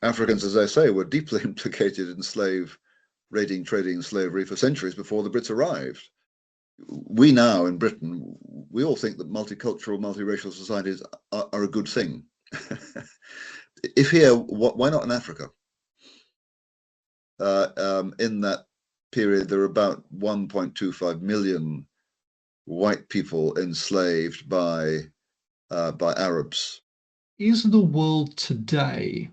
Africans, as I say, were deeply implicated in slave raiding, trading, and slavery for centuries before the Brits arrived. We now in Britain, we all think that multicultural, multiracial societies are a good thing. If here, why not in Africa? In that period, there were about 1.25 million white people enslaved by Arabs. Is the world today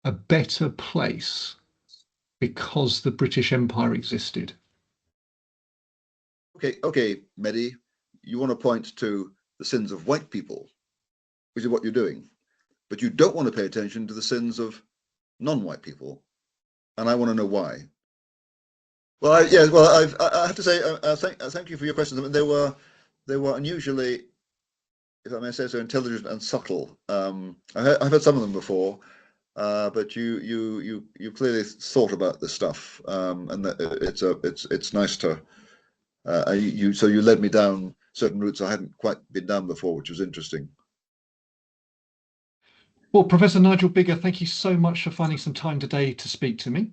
a better place because the British Empire existed? Okay, Mehdi, you want to point to the sins of white people, which is what you're doing, but you don't want to pay attention to the sins of non-white people, and I want to know why. Well, I have to say, thank you for your questions. I mean, they were unusually, if I may say so, intelligent and subtle. I've heard some of them before, but you clearly thought about this stuff, and it's nice to so you led me down certain routes I hadn't quite been down before, which was interesting. Well, Professor Nigel Biggar, thank you so much for finding some time today to speak to me.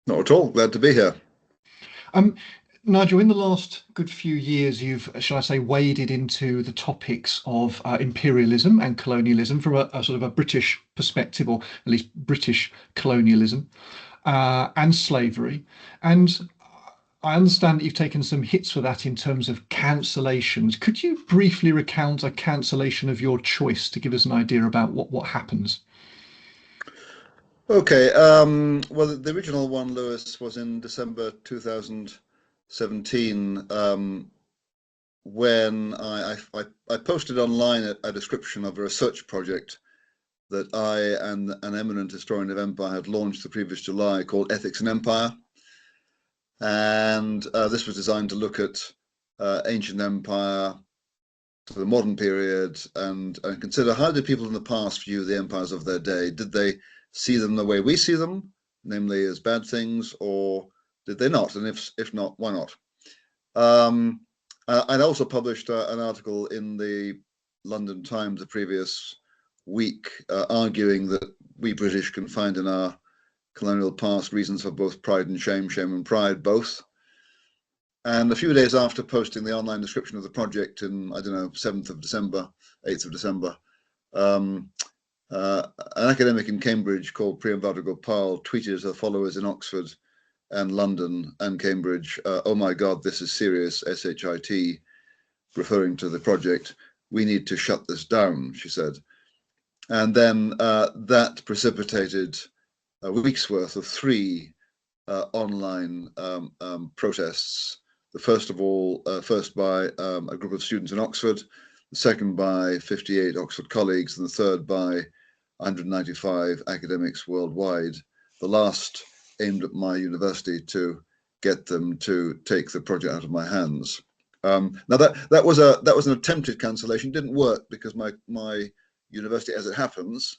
Not at all. Glad to be here. Um, Nigel, in the last good few years, you've, shall I say, waded into the topics of imperialism and colonialism from a sort of a British perspective, or at least British colonialism, and slavery. And I understand that you've taken some hits for that in terms of cancellations. Could you briefly recount a cancellation of your choice to give us an idea about what happens? Okay. Well, the original one, Lewis, was in December 2017, when I posted online a description of a research project that I and an eminent historian of empire had launched the previous July called Ethics and Empire. And this was designed to look at ancient empire to the modern period and consider how did people in the past view the empires of their day? Did they see them the way we see them, namely as bad things, or did they not? And if not, why not? I'd also published an article in the London Times the previous week, arguing that we British can find in our colonial past reasons for both pride and shame, shame and pride, both. And a few days after posting the online description of the project in, I don't know, 7th of December, 8th of December, an academic in Cambridge called Priyanvada Gopal tweeted her followers in Oxford and London and Cambridge, oh my God, this is serious, SHIT, referring to the project. We need to shut this down, she said. And then that precipitated a week's worth of 3 online protests. The first of all, first by a group of students in Oxford, the second by 58 Oxford colleagues, and the third by 195 academics worldwide. The last aimed at my university to get them to take the project out of my hands. Now that was an attempted cancellation. It didn't work because my university, as it happens,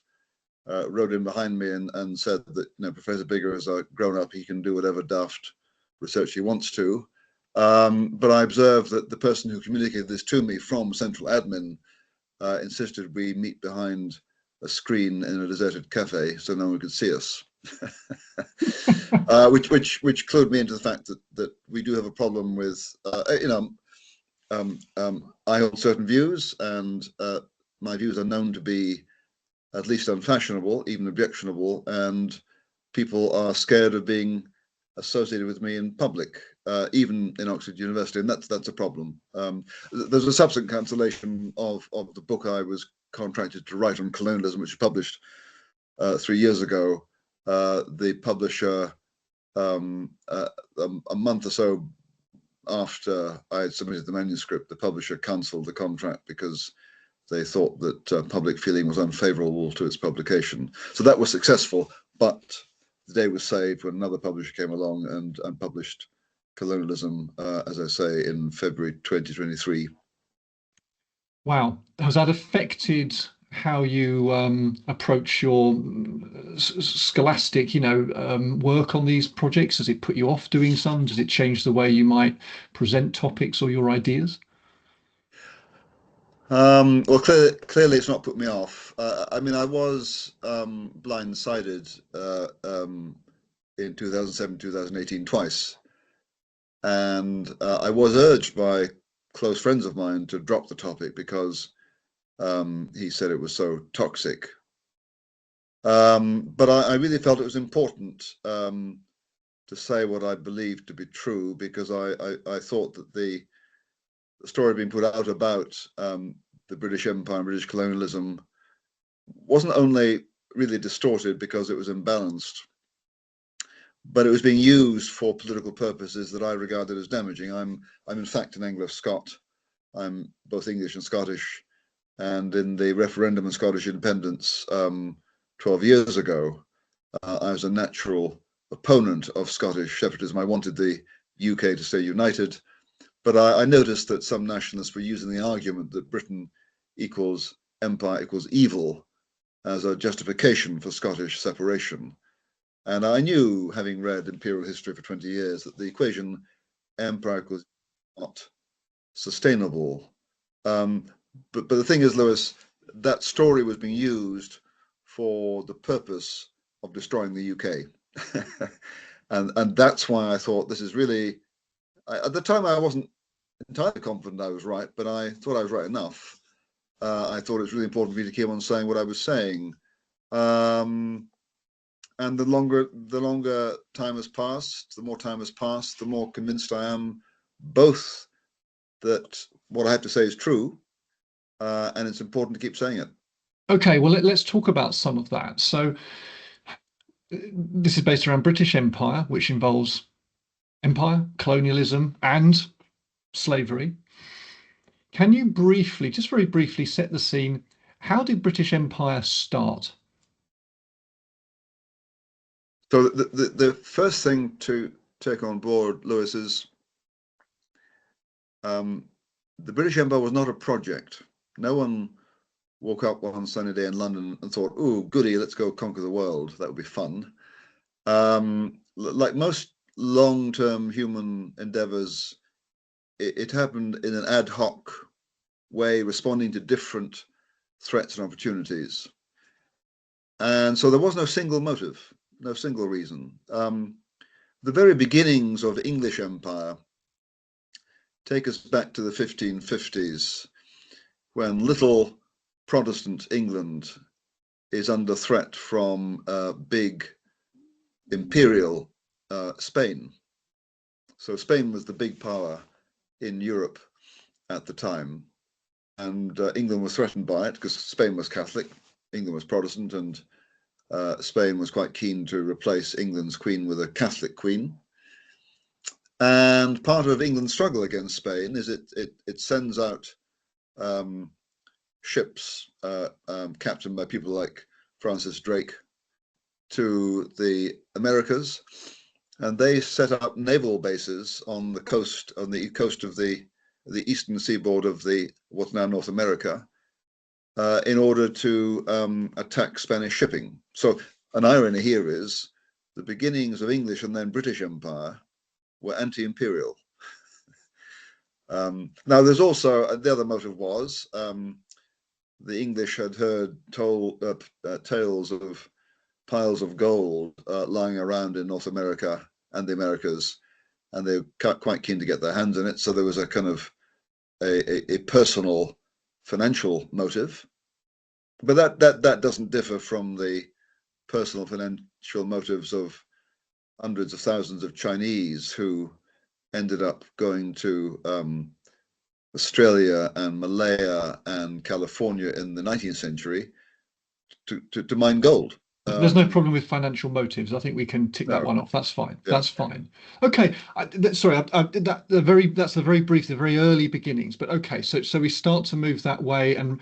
wrote in behind me and said that, you know, Professor Biggar is a grown up, he can do whatever daft research he wants to. But I observed that the person who communicated this to me from central admin insisted we meet behind a screen in a deserted cafe so no one could see us. which clued me into the fact that we do have a problem with, I hold certain views, and my views are known to be at least unfashionable, even objectionable, and people are scared of being associated with me in public, even in Oxford University, and that's a problem. There's a subsequent cancellation of the book I was contracted to write on colonialism, which was published 3 years ago. The publisher, a month or so after I had submitted the manuscript, the publisher cancelled the contract because they thought that public feeling was unfavorable to its publication. So that was successful, but the day was saved when another publisher came along and published Colonialism, as I say, in February 2023. Wow. Has that affected how you approach your scholastic, work on these projects? Does it put you off doing some? Does it change the way you might present topics or your ideas? Well, clearly it's not put me off. I mean, I was blindsided in 2007, 2018 twice. And I was urged by close friends of mine to drop the topic because he said it was so toxic. But I really felt it was important to say what I believed to be true, because I thought that the story being put out about the British Empire and British colonialism wasn't only really distorted because it was imbalanced, but it was being used for political purposes that I regarded as damaging. I'm in fact an Anglo-Scot. I'm both English and Scottish, and in the referendum on Scottish independence 12 years ago, I was a natural opponent of Scottish separatism. I wanted the UK to stay united, but I noticed that some nationalists were using the argument that Britain equals empire equals evil as a justification for Scottish separation. And I knew, having read imperial history for 20 years, that the equation empire equals not sustainable. But the thing is, Lewis, that story was being used for the purpose of destroying the UK. and that's why I thought this is really, at the time I wasn't entirely confident I was right, but I thought I was right enough. I thought it was really important for me to keep on saying what I was saying. And the longer time has passed, the more time has passed, the more convinced I am both that what I have to say is true, and it's important to keep saying it. Okay, well, let's talk about some of that. So this is based around British Empire, which involves empire, colonialism, and slavery. Can you briefly, just very briefly, set the scene? How did British Empire start? So the first thing to take on board, Lewis, is the British Empire was not a project. No one woke up one sunny day in London and thought, "Oh, goody, let's go conquer the world. That would be fun." Like most long-term human endeavors, it happened in an ad hoc way, responding to different threats and opportunities. And so there was no single motive, no single reason. The very beginnings of English empire take us back to the 1550s, when little Protestant England is under threat from big imperial Spain. So Spain was the big power in Europe at the time, and England was threatened by it because Spain was Catholic, England was Protestant, and Spain was quite keen to replace England's queen with a Catholic queen. And part of England's struggle against Spain is it sends out ships captained by people like Francis Drake to the Americas, and they set up naval bases on the coast of the eastern seaboard of what's now North America, in order to attack Spanish shipping. So an irony here is the beginnings of English and then British Empire were anti-imperial. Now there's also, the other motive was, the English had heard tales of piles of gold lying around in North America and the Americas, and they were quite keen to get their hands on it. So there was a kind of a personal financial motive, but that doesn't differ from the personal financial motives of hundreds of thousands of Chinese who ended up going to Australia and Malaya and California in the 19th century to mine gold. There's no problem with financial motives. I think we can tick that one off. That's fine. Yeah. That's fine. Okay. Sorry, that's the very brief, the very early beginnings. But okay, so we start to move that way, and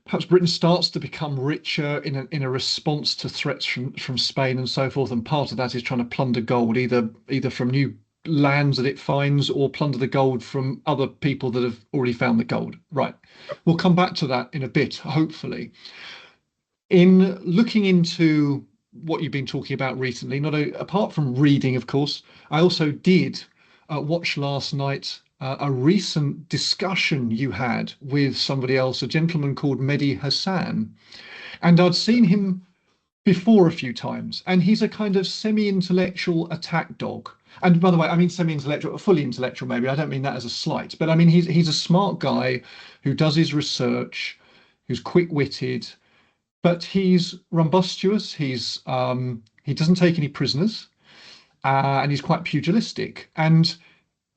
perhaps Britain starts to become richer in a response to threats from Spain and so forth. And part of that is trying to plunder gold, either from new lands that it finds, or plunder the gold from other people that have already found the gold. Right. We'll come back to that in a bit, hopefully. In looking into what you've been talking about recently, apart from reading, of course, I also did watch last night a recent discussion you had with somebody else, a gentleman called Mehdi Hasan. And I'd seen him before a few times, and he's a kind of semi-intellectual attack dog. And by the way, I mean semi-intellectual, fully intellectual, maybe. I don't mean that as a slight, but I mean he's a smart guy who does his research, who's quick-witted, but he's rumbustious. He doesn't take any prisoners, and he's quite pugilistic. And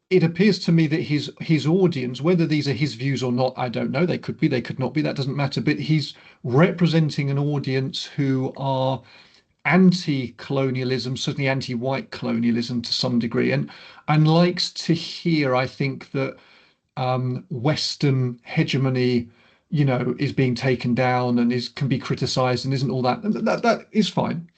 it appears to me that his audience, whether these are his views or not, I don't know. They could be, they could not be. That doesn't matter. But he's representing an audience who are anti-colonialism, certainly anti-white colonialism to some degree, and likes to hear, I think, that Western hegemony, is being taken down and can be criticised and isn't all that. And that is fine.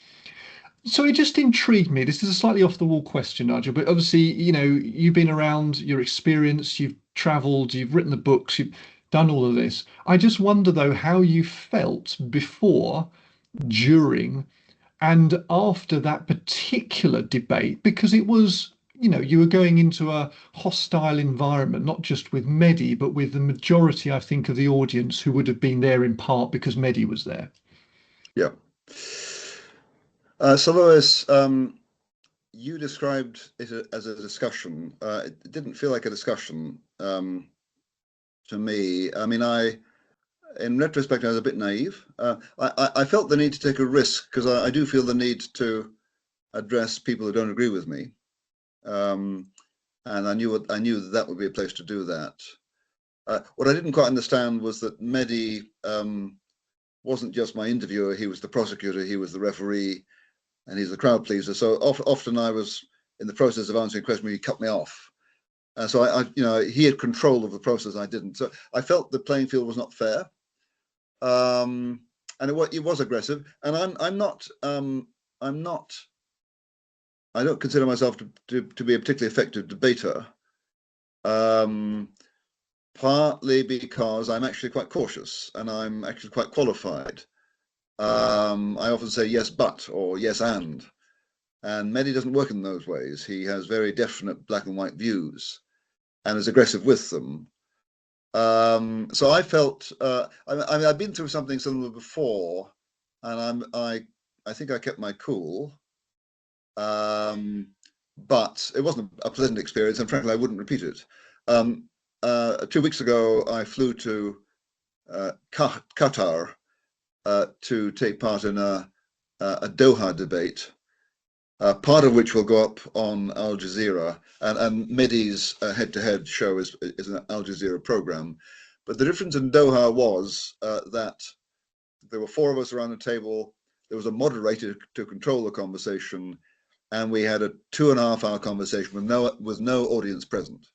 So it just intrigued me. This is a slightly off the wall question, Nigel, but obviously, you've been around, you're experienced, you've traveled, you've written the books, you've done all of this. I just wonder, though, how you felt before, during, and after that particular debate, because it was, you were going into a hostile environment, not just with Mehdi, but with the majority, I think, of the audience who would have been there in part because Mehdi was there. Yeah. So Lois, you described it as a discussion. It didn't feel like a discussion to me. I mean, in retrospect, I was a bit naive. I felt the need to take a risk because I do feel the need to address people who don't agree with me, and I knew that would be a place to do that. What I didn't quite understand was that Mehdi wasn't just my interviewer; he was the prosecutor, he was the referee, and he's the crowd pleaser. So often I was in the process of answering a question, he cut me off. So he had control of the process. I didn't. So I felt the playing field was not fair, and it was aggressive. And I'm not. I don't consider myself to be a particularly effective debater. Partly because I'm actually quite cautious and I'm actually quite qualified. I often say yes, but, or yes, and Mehdi doesn't work in those ways. He has very definite black and white views and is aggressive with them. So I felt, I've been through something similar before, and I think I kept my cool, but it wasn't a pleasant experience, and frankly, I wouldn't repeat it. 2 weeks ago, I flew to Qatar to take part in a Doha debate, part of which will go up on Al Jazeera, and Mehdi's head-to-head show is an Al Jazeera program. But the difference in Doha was that there were 4 of us around the table. There was a moderator to control the conversation, and we had a 2.5-hour conversation with no audience present,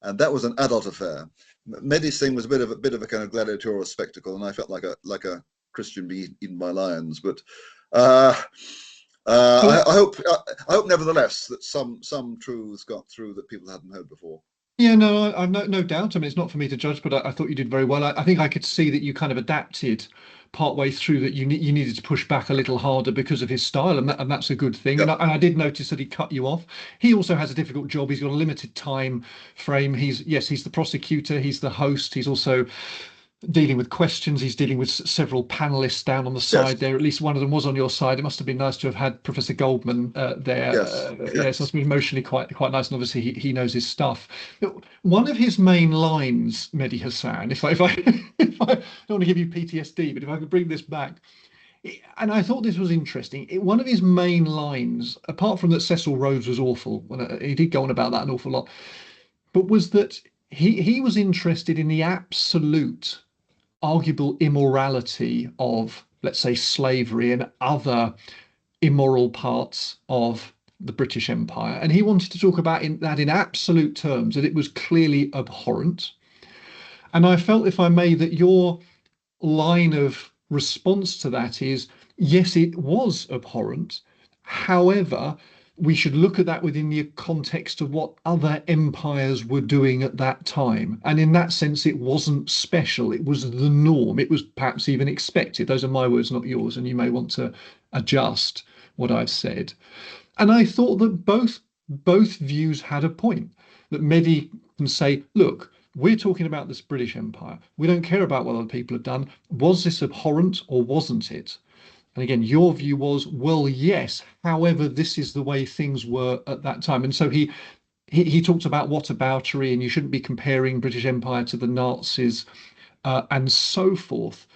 and that was an adult affair. Mehdi's thing was a bit of a kind of gladiatorial spectacle, and I felt like a Christian being eaten by lions. But I hope nevertheless that some truths got through that people hadn't heard before. Yeah, no, I've no doubt. I mean, it's not for me to judge, but I thought you did very well. I think I could see that you kind of adapted partway through, that you needed to push back a little harder because of his style, and that's a good thing. Yep. And I did notice that he cut you off. He also has a difficult job. He's got a limited time frame. He's the prosecutor, he's the host, he's also dealing with questions. He's dealing with several panelists down on the side. Yes. There. At least one of them was on your side. It must have been nice to have had Professor Goldman there. Yes. Yes, it must have been emotionally quite nice. And obviously he knows his stuff. One of his main lines, Mehdi Hasan, if I don't want to give you PTSD, but if I could bring this back, and I thought this was interesting. One of his main lines, apart from that Cecil Rhodes was awful, he did go on about that an awful lot, but was that he was interested in the absolute arguable immorality of, let's say, slavery and other immoral parts of the British Empire. And he wanted to talk about that in absolute terms, that it was clearly abhorrent. And I felt, if I may, that your line of response to that is, yes, it was abhorrent. However, we should look at that within the context of what other empires were doing at that time. And in that sense, it wasn't special. It was the norm. It was perhaps even expected. Those are my words, not yours. And you may want to adjust what I've said. And I thought that both views had a point, that Mehdi and say, look, we're talking about this British Empire. We don't care about what other people have done. Was this abhorrent or wasn't it? And again, your view was, well, yes. However, this is the way things were at that time. And so he talked about whataboutery, and you shouldn't be comparing British Empire to the Nazis, and so forth.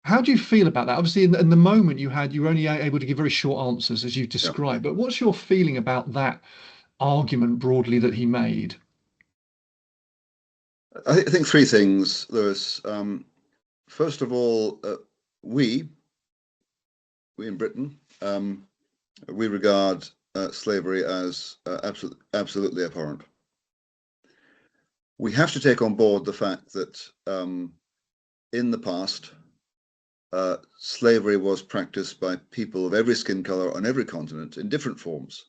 How do you feel about that? Obviously, in the moment you were only able to give very short answers as you Yeah. described. But what's your feeling about that argument broadly that he made? I think three things, Lewis. First of all, we in Britain, we regard slavery as absolutely abhorrent. We have to take on board the fact that in the past, slavery was practiced by people of every skin color on every continent in different forms.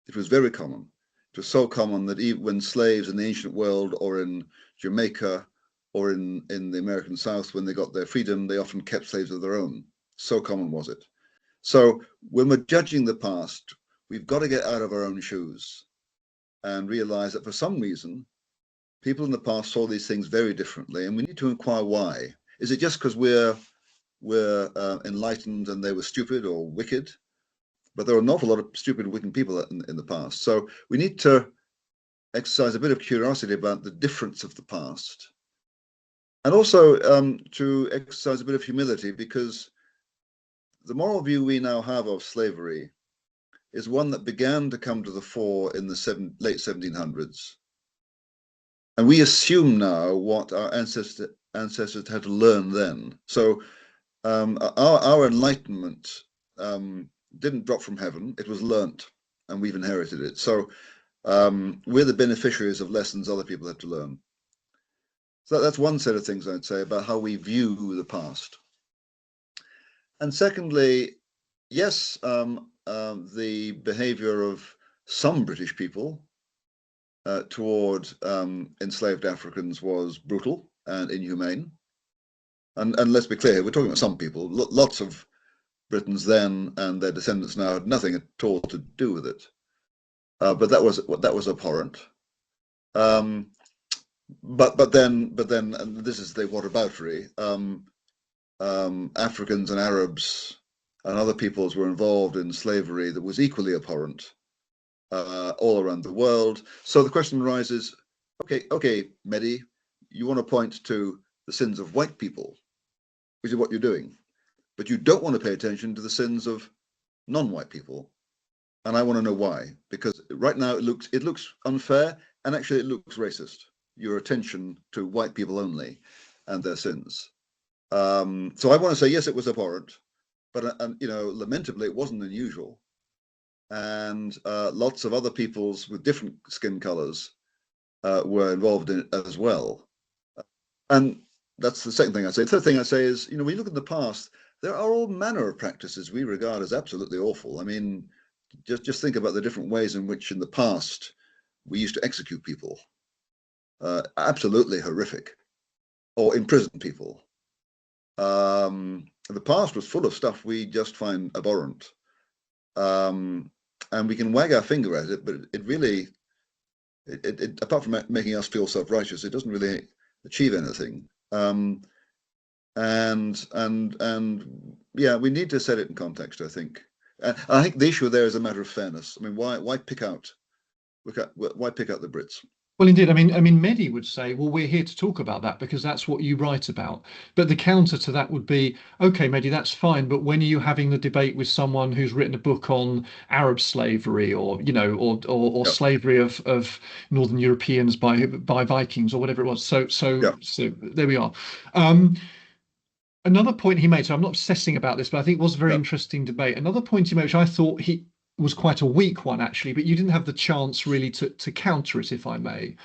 It was very common. It was so common that even when slaves in the ancient world or in Jamaica or in the American South, when they got their freedom, they often kept slaves of their own. So common was it. So when we're judging the past, we've got to get out of our own shoes and realize that for some reason, people in the past saw these things very differently, and we need to inquire why. Is it just because we're enlightened and they were stupid or wicked? But there are an awful lot of stupid, wicked people in the past. So we need to exercise a bit of curiosity about the difference of the past. And also to exercise a bit of humility, because the moral view we now have of slavery is one that began to come to the fore in the late 1700s. And we assume now what our ancestors had to learn then. So our enlightenment didn't drop from heaven, it was learnt, and we've inherited it. So we're the beneficiaries of lessons other people had to learn. So that's one set of things I'd say about how we view the past. And secondly, yes, the behavior of some British people toward enslaved Africans was brutal and inhumane. And let's be clear, we're talking about some people. Lots of Britons then and their descendants now had nothing at all to do with it. But that was abhorrent. But then, and this is the whataboutery. Africans and Arabs and other peoples were involved in slavery that was equally abhorrent all around the world. So the question arises: okay, Mehdi, you want to point to the sins of white people, which is what you're doing, but you don't want to pay attention to the sins of non-white people. And I want to know why, because right now it looks unfair, and actually it looks racist. Your attention to white people only and their sins. So I want to say, yes, it was abhorrent, but lamentably it wasn't unusual. And lots of other peoples with different skin colors were involved in it as well. And that's the second thing I say. The third thing I say is, when you look at the past, there are all manner of practices we regard as absolutely awful. I mean, just think about the different ways in which in the past we used to execute people. Absolutely horrific, or imprison people. The past was full of stuff we just find abhorrent. And we can wag our finger at it, but it really, apart from making us feel self-righteous, it doesn't really achieve anything. And yeah, we need to set it in context, I think. And I think the issue there is a matter of fairness. I mean, why pick out the Brits? Well, indeed. I mean, Mehdi would say, well, we're here to talk about that because that's what you write about. But the counter to that would be, okay, Mehdi, that's fine. But when are you having the debate with someone who's written a book on Arab slavery, or Yep. slavery of Northern Europeans by Vikings or whatever it was? So there we are. Another point he made, so I'm not obsessing about this, but I think it was a very interesting debate. Another point he made, which I thought he was quite a weak one, actually, but you didn't have the chance really to counter it, if I may.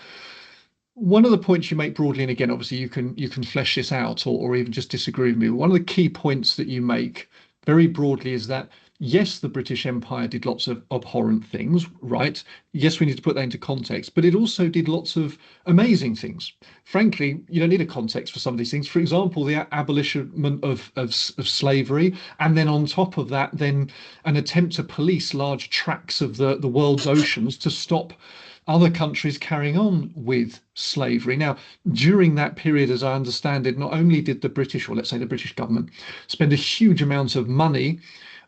One of the points you make broadly, and again, obviously you can flesh this out or even just disagree with me. One of the key points that you make very broadly is that, yes, the British Empire did lots of abhorrent things, right? Yes, we need to put that into context, but it also did lots of amazing things. Frankly, you don't need a context for some of these things. For example, the abolition of slavery, and then on top of that, then an attempt to police large tracts of the world's oceans to stop other countries carrying on with slavery. Now, during that period, as I understand it, not only did the British, or let's say the British government, spend a huge amount of money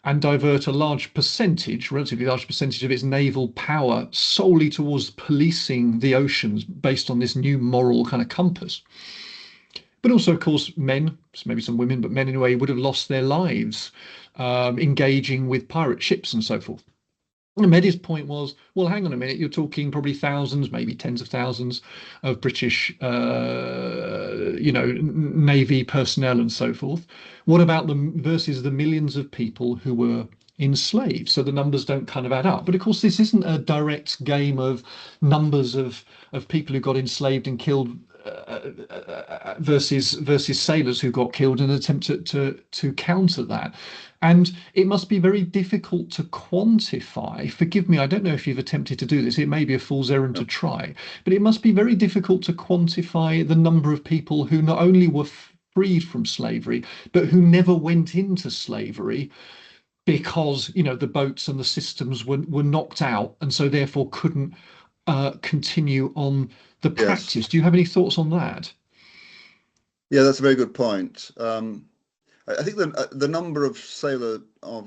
and divert a large percentage, relatively large percentage of its naval power solely towards policing the oceans based on this new moral kind of compass. But also, of course, men, maybe some women, but men anyway, would have lost their lives engaging with pirate ships and so forth. And Mehdi's point was, well, hang on a minute, you're talking probably thousands, maybe tens of thousands of British, Navy personnel and so forth. What about them versus the millions of people who were enslaved? So the numbers don't kind of add up. But of course, this isn't a direct game of numbers of people who got enslaved and killed versus sailors who got killed in an attempt to counter that. And it must be very difficult to quantify. Forgive me, I don't know if you've attempted to do this. It may be a fool's errand to try, but it must be very difficult to quantify the number of people who not only were freed from slavery, but who never went into slavery because, you know, the boats and the systems were knocked out and so therefore couldn't continue on the practice. Yes. Do you have any thoughts on that? Yeah, that's a very good point. I think the number of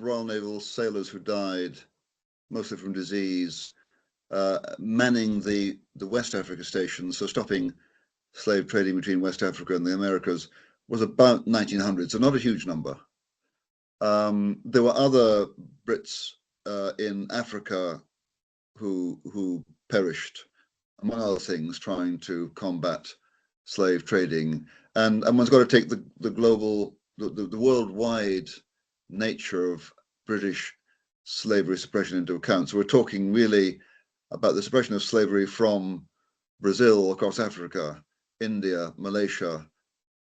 Royal Naval sailors who died, mostly from disease, manning the West Africa stations, so stopping slave trading between West Africa and the Americas, was about 1900, so not a huge number. There were other Brits in Africa who perished, among other things, trying to combat slave trading. And one's got to take the global, the worldwide nature of British slavery suppression into account. So we're talking really about the suppression of slavery from Brazil across Africa, India, Malaysia,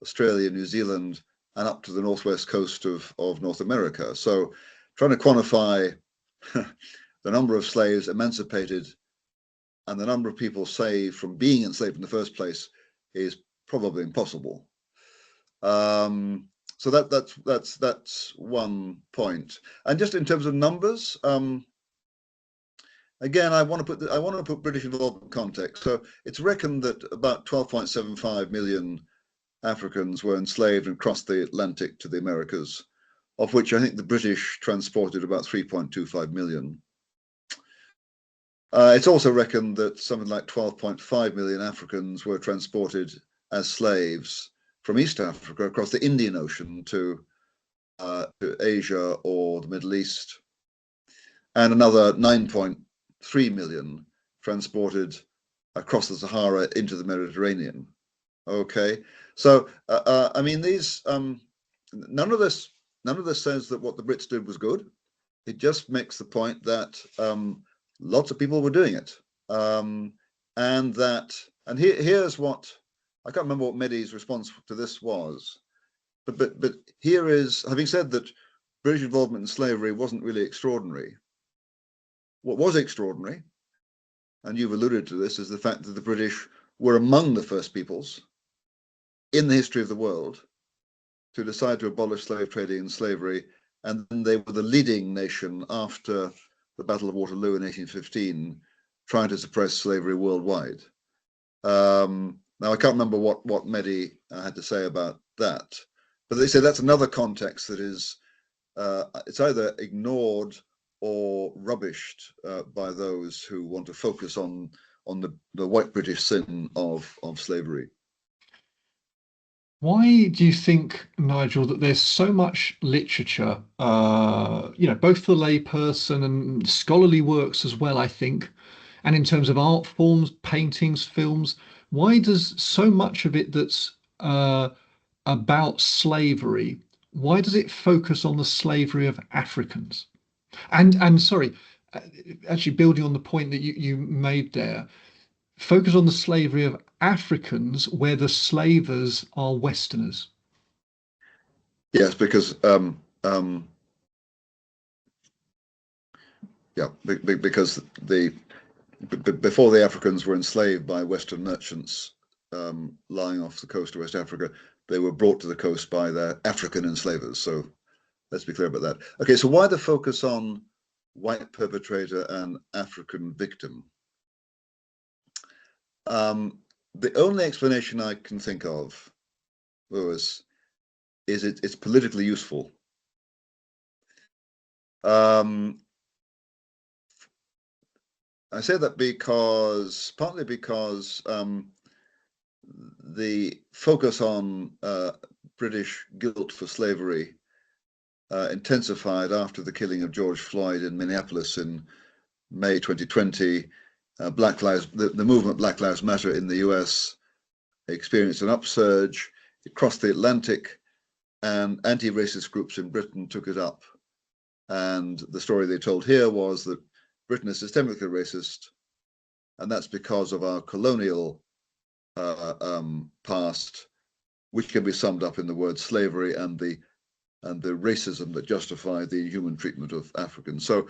Australia, New Zealand, and up to the northwest coast of North America. So trying to quantify the number of slaves emancipated and the number of people saved from being enslaved in the first place is probably impossible. So that's one point. And just in terms of numbers, again, I want to put British involvement in context. So it's reckoned that about 12.75 million Africans were enslaved and crossed the Atlantic to the Americas, of which I think the British transported about 3.25 million. It's also reckoned that something like 12.5 million Africans were transported as slaves from East Africa across the Indian Ocean to Asia or the Middle East, and another 9.3 million transported across the Sahara into the Mediterranean. Okay, so I mean, these none of this says that what the Brits did was good. It just makes the point that lots of people were doing it, and here's what I can't remember what Mehdi's response to this was, but here is, having said that British involvement in slavery wasn't really extraordinary. What was extraordinary, and you've alluded to this, is the fact that the British were among the first peoples in the history of the world to decide to abolish slave trading and slavery, and then they were the leading nation after the Battle of Waterloo in 1815, trying to suppress slavery worldwide. Now, I can't remember what Mehdi had to say about that, but they say that's another context that is, it's either ignored or rubbished by those who want to focus on the white British sin of slavery. Why do you think, Nigel, that there's so much literature, both for the layperson and scholarly works as well, I think, and in terms of art forms, paintings, films, why does so much of it that's about slavery, why does it focus on the slavery of Africans? And sorry, actually building on the point that you made there, focus on the slavery of Africans where the slavers are Westerners. Yes, because because before the Africans were enslaved by Western merchants lying off the coast of West Africa, they were brought to the coast by their African enslavers. So let's be clear about that. Okay, so why the focus on white perpetrator and African victim? The only explanation I can think of, Lewis, is it's politically useful. I say that partly because the focus on British guilt for slavery intensified after the killing of George Floyd in Minneapolis in May 2020. The movement Black Lives Matter in the US experienced an upsurge. It crossed the Atlantic, and anti-racist groups in Britain took it up. And the story they told here was that Britain is systemically racist, and that's because of our colonial past, which can be summed up in the word slavery and the racism that justified the inhuman treatment of Africans. So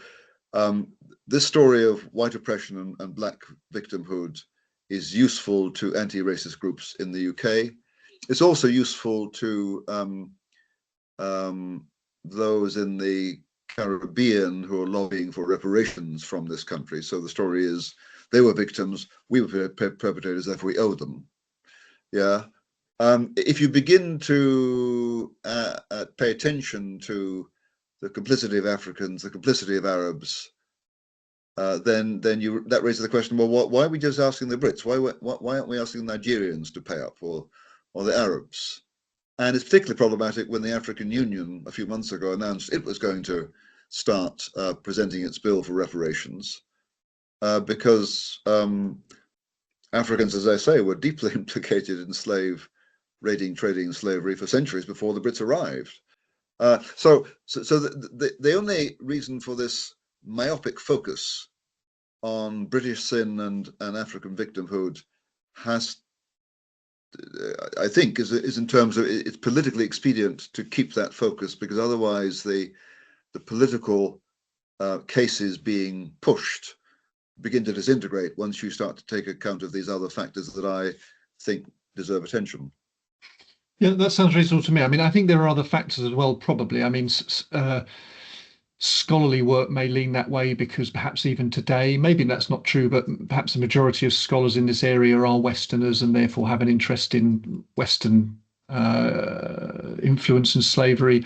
this story of white oppression and black victimhood is useful to anti-racist groups in the UK. It's also useful to those in the Caribbean who are lobbying for reparations from this country. So the story is they were victims, we were perpetrators, therefore we owe them. Yeah. If you begin to pay attention to the complicity of Africans, the complicity of Arabs, then that raises the question: well, why are we just asking the Brits? Why aren't we asking the Nigerians to pay up, or the Arabs? And it's particularly problematic when the African Union a few months ago announced it was going to start presenting its bill for reparations, because Africans, as I say, were deeply implicated in slave raiding, trading, and slavery for centuries before the Brits arrived. So the only reason for this myopic focus on British sin and African victimhood has, I think, is in terms of it's politically expedient to keep that focus, because otherwise the political cases being pushed begin to disintegrate once you start to take account of these other factors that I think deserve attention. Yeah, that sounds reasonable to me. I mean, I think there are other factors as well, probably. I mean, scholarly work may lean that way because perhaps even today, maybe that's not true, but perhaps the majority of scholars in this area are Westerners and therefore have an interest in Western influence and slavery.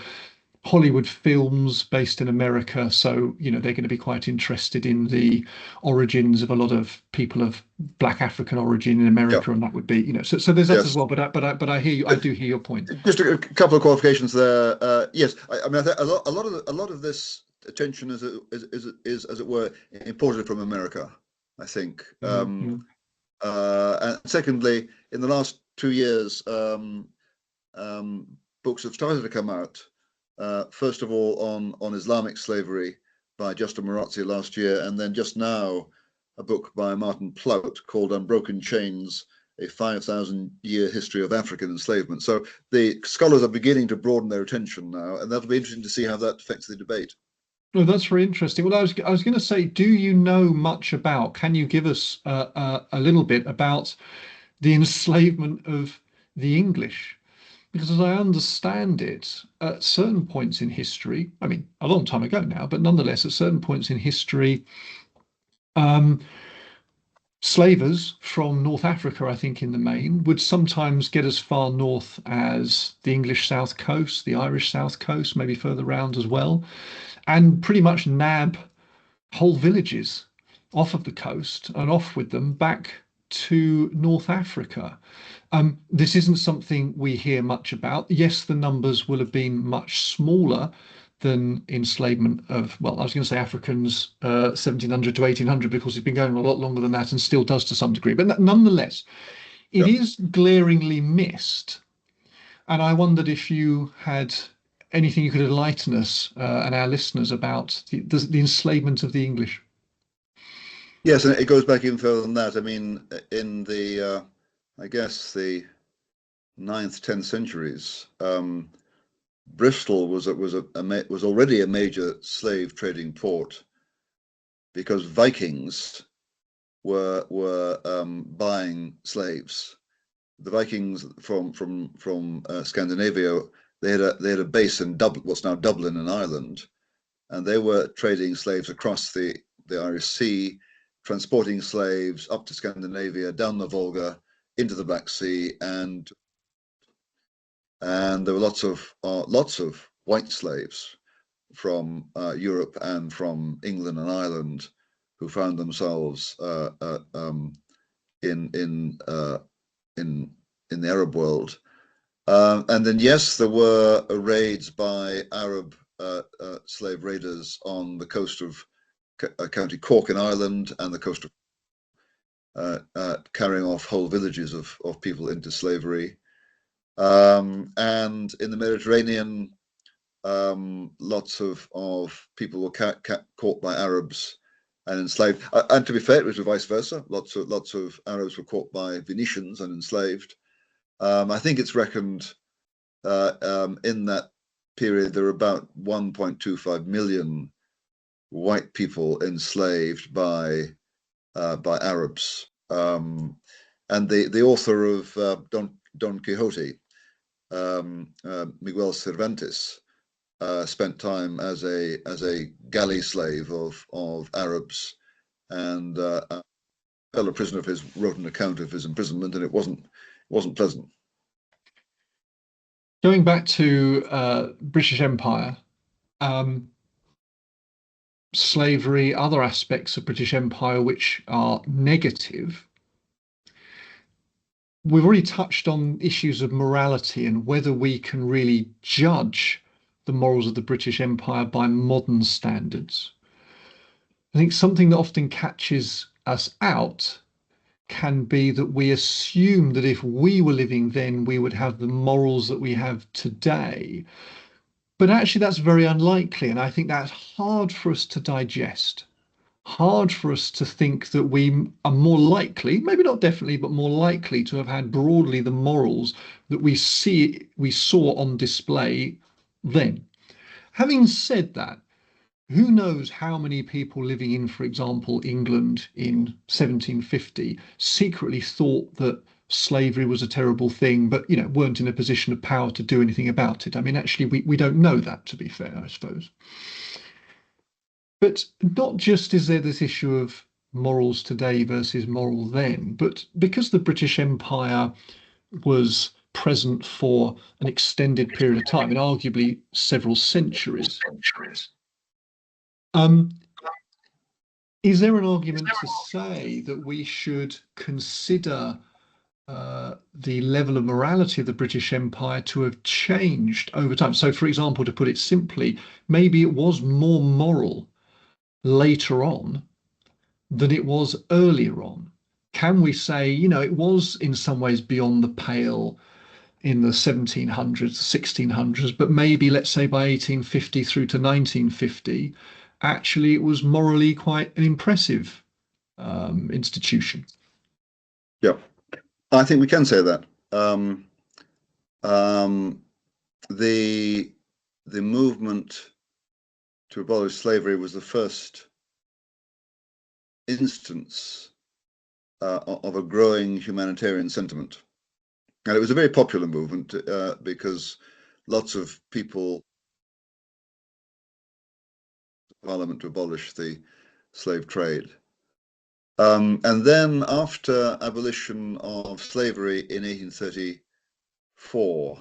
Hollywood films based in America, so they're going to be quite interested in the origins of a lot of people of Black African origin in America, and that would be so there's that as well. But I hear you. I do hear your point. Just a couple of qualifications there. Yes, I mean, I think a lot of this attention is as it were imported from America, I think. And secondly, in the last 2 years, books have started to come out. First of all, on Islamic slavery by Justin Marazzi last year, and then just now a book by Martin Plaut called Unbroken Chains, a 5,000-year history of African enslavement. So the scholars are beginning to broaden their attention now, and that'll be interesting to see how that affects the debate. No, that's very interesting. Well, I was going to say, do you know much about, can you give us a little bit about the enslavement of the English? Because as I understand it, at certain points in history, I mean, a long time ago now, but nonetheless, at certain points in history, slavers from North Africa, I think in the main, would sometimes get as far north as the English south coast, the Irish south coast, maybe further round as well, and pretty much nab whole villages off of the coast and off with them back to North Africa. This isn't something we hear much about. Yes, the numbers will have been much smaller than enslavement of, well, I was going to say Africans 1700 to 1800, because it's been going on a lot longer than that and still does to some degree. But nonetheless, it is glaringly missed. And I wondered if you had anything you could enlighten us and our listeners about the enslavement of the English. Yes, and it goes back even further than that. I mean, in the I guess the 9th, 10th centuries, Bristol was already a major slave trading port, because Vikings were buying slaves. The Vikings from Scandinavia, they had a base in Dublin, what's now Dublin in Ireland, and they were trading slaves across the Irish Sea, transporting slaves up to Scandinavia, down the Volga, into the Black Sea, and there were lots of white slaves from Europe and from England and Ireland who found themselves in the Arab world. And then, yes, there were raids by Arab slave raiders on the coast of County Cork in Ireland and the coast of carrying off whole villages of people into slavery. And in the Mediterranean, lots of people were caught by Arabs and enslaved. And to be fair, it was vice versa. Lots of Arabs were caught by Venetians and enslaved. I think it's reckoned in that period there were about 1.25 million white people enslaved by Arabs. And the author of Don Quixote, Miguel Cervantes, spent time as a galley slave of Arabs, and a fellow prisoner of his wrote an account of his imprisonment, and it wasn't pleasant. Going back to British Empire, slavery, other aspects of British Empire which are negative. We've already touched on issues of morality and whether we can really judge the morals of the British Empire by modern standards. I think something that often catches us out can be that we assume that if we were living then, we would have the morals that we have today. But actually, that's very unlikely. And I think that's hard for us to digest, hard for us to think that we are more likely, maybe not definitely, but more likely to have had broadly the morals that we saw on display then. Having said that, who knows how many people living in, for example, England in 1750 secretly thought that slavery was a terrible thing, but weren't in a position of power to do anything about it. I mean, actually, we don't know that, to be fair, I suppose. But not just is there this issue of morals today versus moral then, but because the British Empire was present for an extended period of time, and arguably several centuries, is there an argument to say that we should consider the level of morality of the British Empire to have changed over time? So, for example, to put it simply, maybe it was more moral later on than it was earlier on. Can we say, it was in some ways beyond the pale in the 1700s, 1600s, but maybe, let's say, by 1850 through to 1950, actually it was morally quite an impressive institution? Yeah, I think we can say that. The movement to abolish slavery was the first instance of a growing humanitarian sentiment. And it was a very popular movement because lots of people Parliament to abolish the slave trade. And then after abolition of slavery in 1834,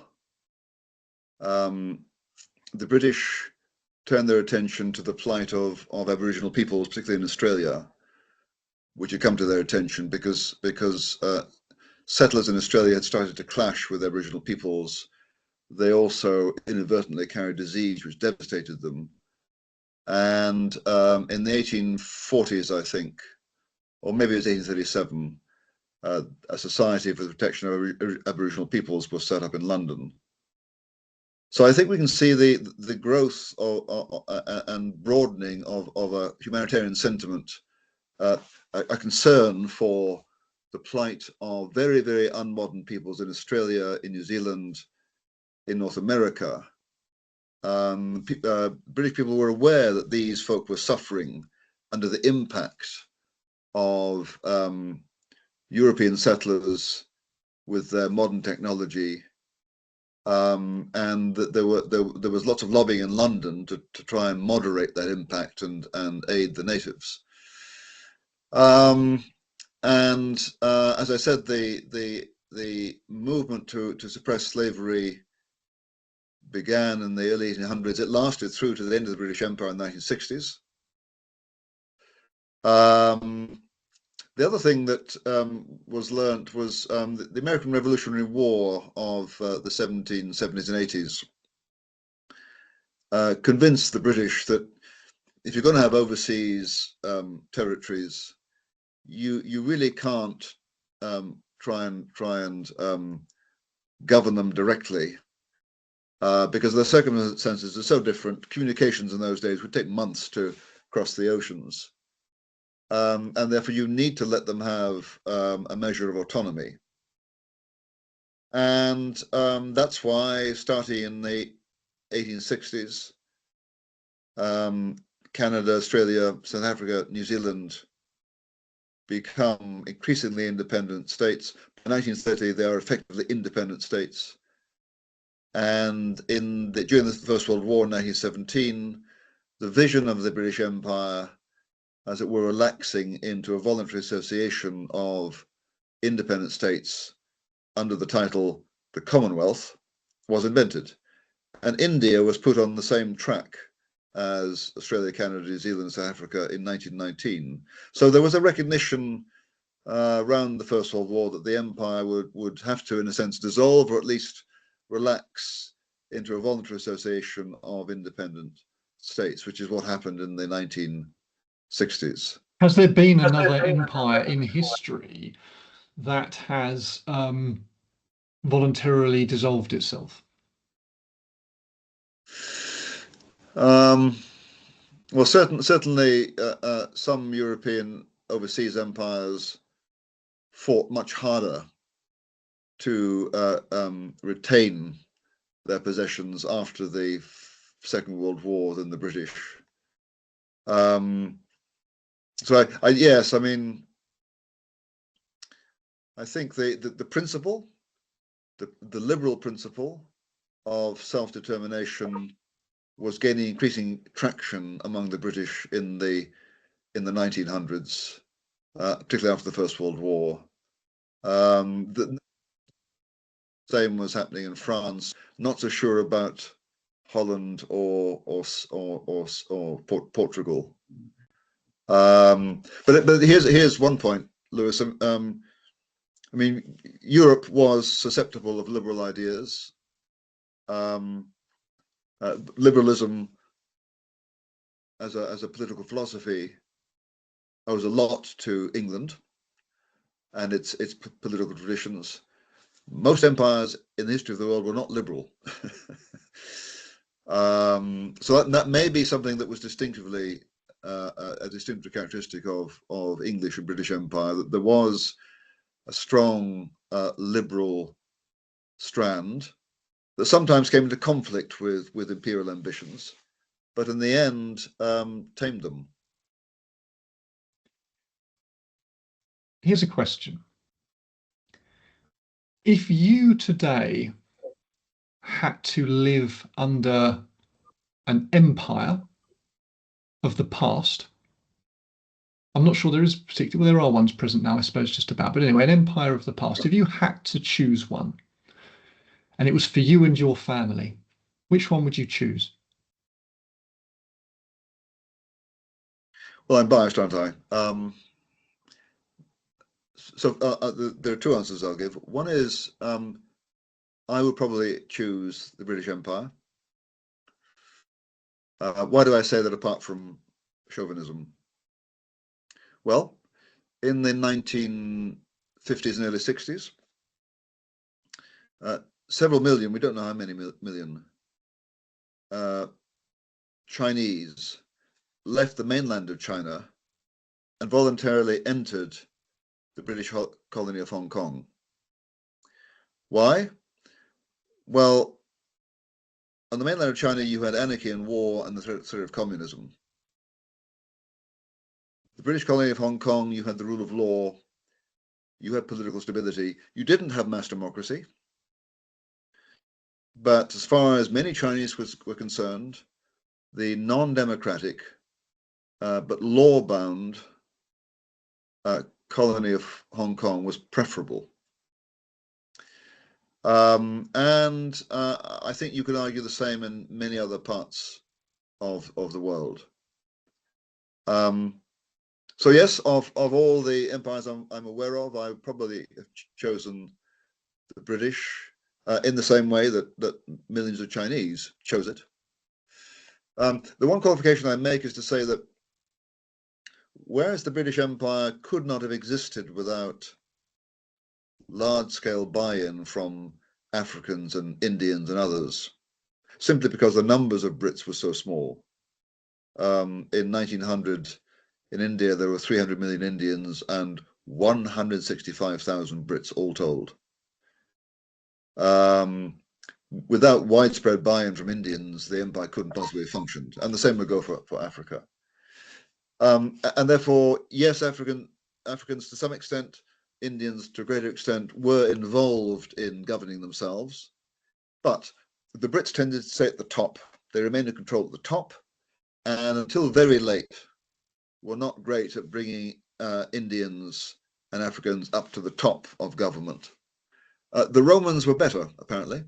the British turned their attention to the plight of Aboriginal peoples, particularly in Australia, which had come to their attention because settlers in Australia had started to clash with Aboriginal peoples. They also inadvertently carried disease which devastated them. And in the 1840s, I think, or maybe it was 1837, a Society for the Protection of Aboriginal Peoples was set up in London. So I think we can see the growth and broadening of a humanitarian sentiment, a concern for the plight of very, very unmodern peoples in Australia, in New Zealand, in North America. British people were aware that these folk were suffering under the impact of European settlers with their modern technology, and that there was lots of lobbying in London to try and moderate that impact and aid the natives. And as I said, the movement to suppress slavery began in the early 1800s. It lasted through to the end of the British Empire in the 1960s. The other thing that was learnt was the American Revolutionary War of the 1770s and 80s convinced the British that if you're going to have overseas territories, you really can't try and govern them directly because the circumstances are so different. Communications in those days would take months to cross the oceans. And therefore you need to let them have a measure of autonomy. And that's why, starting in the 1860s, Canada, Australia, South Africa, New Zealand become increasingly independent states. By 1930, they are effectively independent states. And during the First World War in 1917, the vision of the British Empire, as it were, relaxing into a voluntary association of independent states under the title the Commonwealth, was invented. And India was put on the same track as Australia, Canada, New Zealand, South Africa in 1919. So there was a recognition around the First World War that the empire would have to, in a sense, dissolve or at least relax into a voluntary association of independent states, which is what happened in the 1960s. Has there been another empire in history that has voluntarily dissolved itself? Well, certainly some European overseas empires fought much harder to retain their possessions after the Second World War than the British. So yes, I mean, I think the principle, the liberal principle of self-determination was gaining increasing traction among the British in the 1900s, particularly after the First World War. The same was happening in France. Not so sure about Holland or Portugal. But here's one point, Lewis. I mean, Europe was susceptible of liberal ideas. Liberalism as a political philosophy owes a lot to England and its political traditions. Most empires in the history of the world were not liberal. So that may be something that was distinctively a distinctive characteristic of English and British Empire, that there was a strong liberal strand that sometimes came into conflict with imperial ambitions, but in the end tamed them. Here's a question. If you today had to live under an empire of the past, I'm not sure there is particularly, well, there are ones present now, I suppose, just about, but anyway, an empire of the past, if you had to choose one, and it was for you and your family, which one would you choose? Well, I'm biased, aren't I? There are two answers I'll give. One is I would probably choose the British Empire. Why do I say that apart from chauvinism? Well, in the 1950s and early 60s, several million, we don't know how many million, Chinese left the mainland of China and voluntarily entered the British colony of Hong Kong. Why? Well, on the mainland of China, you had anarchy and war and the threat of communism. The British colony of Hong Kong, you had the rule of law, you had political stability. You didn't have mass democracy. But as far as many Chinese were concerned, the non-democratic but law-bound colony of Hong Kong was preferable. And I think you could argue the same in many other parts of the world. So yes, of all the empires I'm aware of, I probably have chosen the British in the same way that millions of Chinese chose it. The one qualification I make is to say that whereas the British Empire could not have existed without large-scale buy-in from Africans and Indians and others, simply because the numbers of Brits were so small. In 1900, in India, there were 300 million Indians and 165,000 Brits all told. Without widespread buy-in from Indians, the empire couldn't possibly have functioned, and the same would go for Africa. And therefore, yes, Africans to some extent, Indians to a greater extent, were involved in governing themselves, but the Brits tended to stay at the top. They remained in control at the top, and until very late, were not great at bringing Indians and Africans up to the top of government. The Romans were better, apparently.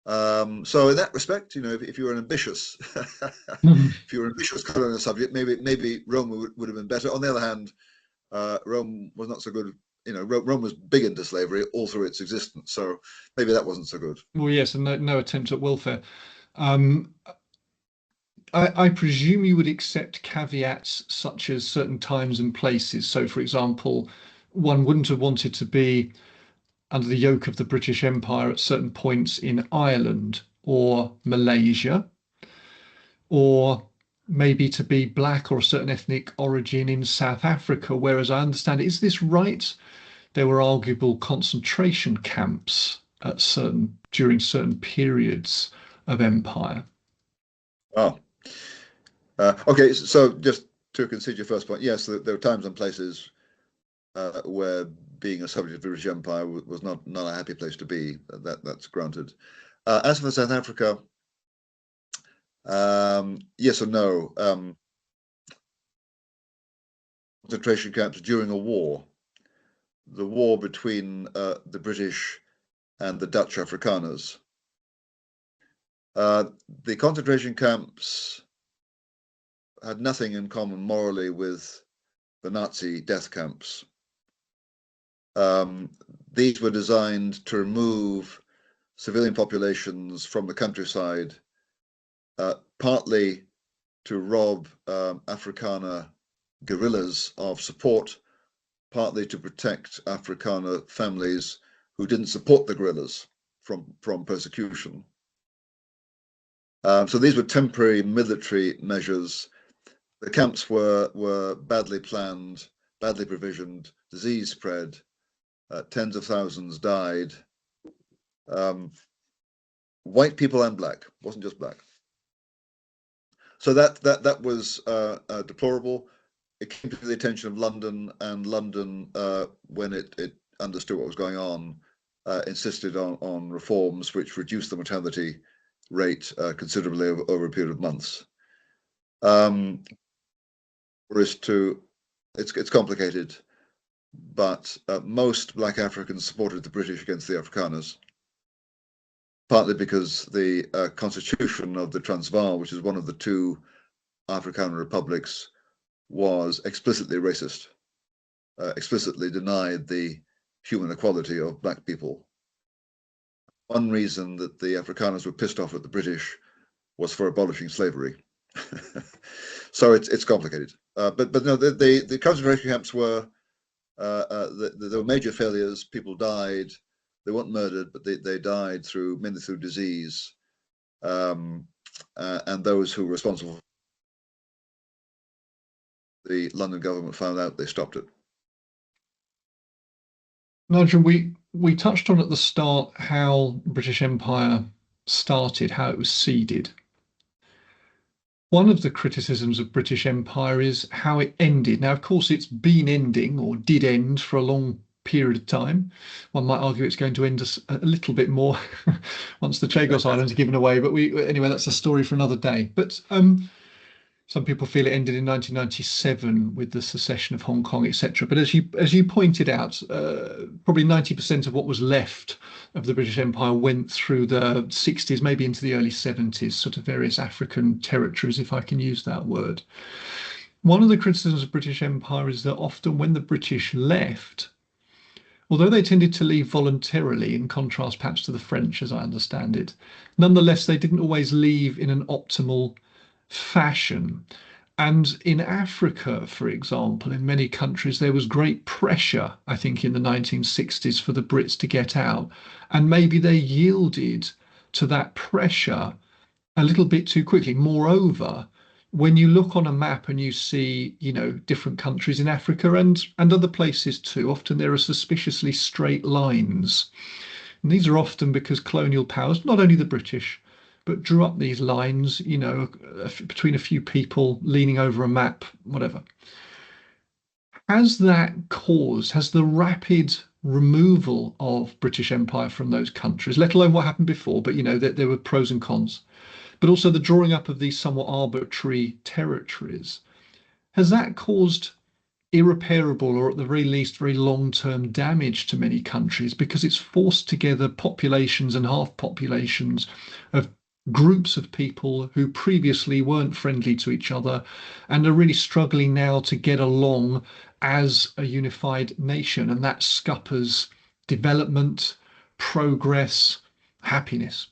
So in that respect, you know, if you were an ambitious, if you were an ambitious colonial subject, maybe Rome would have been better. On the other hand, Rome was not so good. You know, Rome was big into slavery all through its existence, so maybe that wasn't so good. Well, yes, and no attempt at welfare. I presume you would accept caveats such as certain times and places. So, for example, one wouldn't have wanted to be under the yoke of the British Empire at certain points in Ireland or Malaysia, or maybe to be black or a certain ethnic origin in South Africa. Whereas I understand, is this right? There were arguable concentration camps at during certain periods of empire. Oh, okay. So just to concede your first point, yes, there were times and places where being a subject of the British Empire was not a happy place to be. That's granted. As for South Africa, yes or no. Concentration camps during a war, the war between the British and the Dutch Afrikaners. The concentration camps had nothing in common morally with the Nazi death camps. These were designed to remove civilian populations from the countryside, partly to rob Afrikaner guerrillas of support, partly to protect Afrikaner families who didn't support the guerrillas from persecution. So these were temporary military measures. The camps were badly planned, badly provisioned, disease spread, tens of thousands died. White people and black, wasn't just black. So that was deplorable. It came to the attention of London, and London, when it understood what was going on, insisted on reforms which reduced the mortality rate considerably over a period of months. It's complicated, but most black Africans supported the British against the Afrikaners, partly because the constitution of the Transvaal, which is one of the two Afrikaner republics, was explicitly racist, explicitly denied the human equality of black people. One reason that the Afrikaners were pissed off at the British was for abolishing slavery. So it's complicated. But no, the concentration camps were there were major failures. People died. They weren't murdered, but they died mainly through disease. And those who were responsible, the London government found out, they stopped it. Nigel, we touched on at the start how British Empire started, how it was seeded. One of the criticisms of British Empire is how it ended. Now, of course, it's been ending or did end for a long period of time. One might argue it's going to end a little bit more once the Chagos Islands are given away. But anyway, that's a story for another day. But Some people feel it ended in 1997 with the secession of Hong Kong, etc. But as you pointed out, probably 90% of what was left of the British Empire went through the 60s, maybe into the early 70s, sort of various African territories, if I can use that word. One of the criticisms of British Empire is that often when the British left, although they tended to leave voluntarily, in contrast perhaps to the French, as I understand it, nonetheless they didn't always leave in an optimal fashion. And in Africa, for example, in many countries, there was great pressure, I think, in the 1960s for the Brits to get out. And maybe they yielded to that pressure a little bit too quickly. Moreover, when you look on a map and you see, different countries in Africa and other places too, often there are suspiciously straight lines. And these are often because colonial powers, not only the British, but drew up these lines, between a few people leaning over a map, whatever. Has the rapid removal of British Empire from those countries, let alone what happened before, but there were pros and cons, but also the drawing up of these somewhat arbitrary territories, has that caused irreparable, or at the very least very long-term damage to many countries, because it's forced together populations and half populations of groups of people who previously weren't friendly to each other and are really struggling now to get along as a unified nation, and that scuppers development, progress, happiness?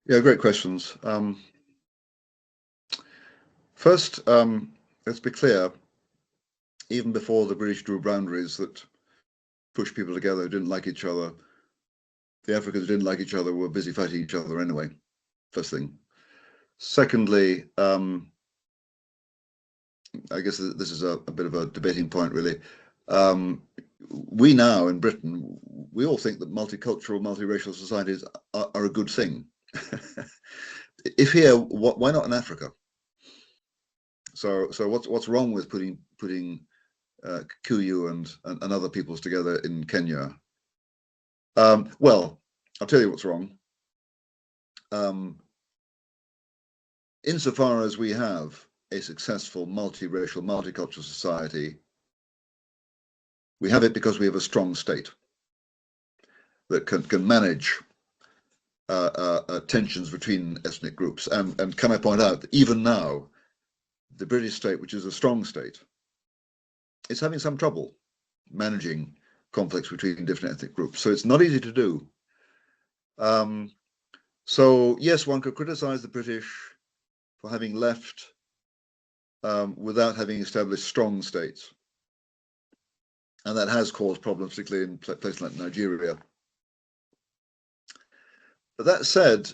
Yeah, great questions. First, let's be clear, even before the British drew boundaries that pushed people together who didn't like each other, the Africans who didn't like each other were busy fighting each other anyway, first thing. Secondly, I guess this is a bit of a debating point, really. We now in Britain, we all think that multicultural, multiracial societies are a good thing. If here, why not in Africa? So what's wrong with putting Kikuyu and other peoples together in Kenya? Well, I'll tell you what's wrong. Insofar as we have a successful multiracial, multicultural society, we have it because we have a strong state that can manage tensions between ethnic groups. And can I point out that even now, the British state, which is a strong state, is having some trouble managing conflicts between different ethnic groups. So it's not easy to do. So yes, one could criticize the British for having left without having established strong states. And that has caused problems, particularly in places like Nigeria. But that said,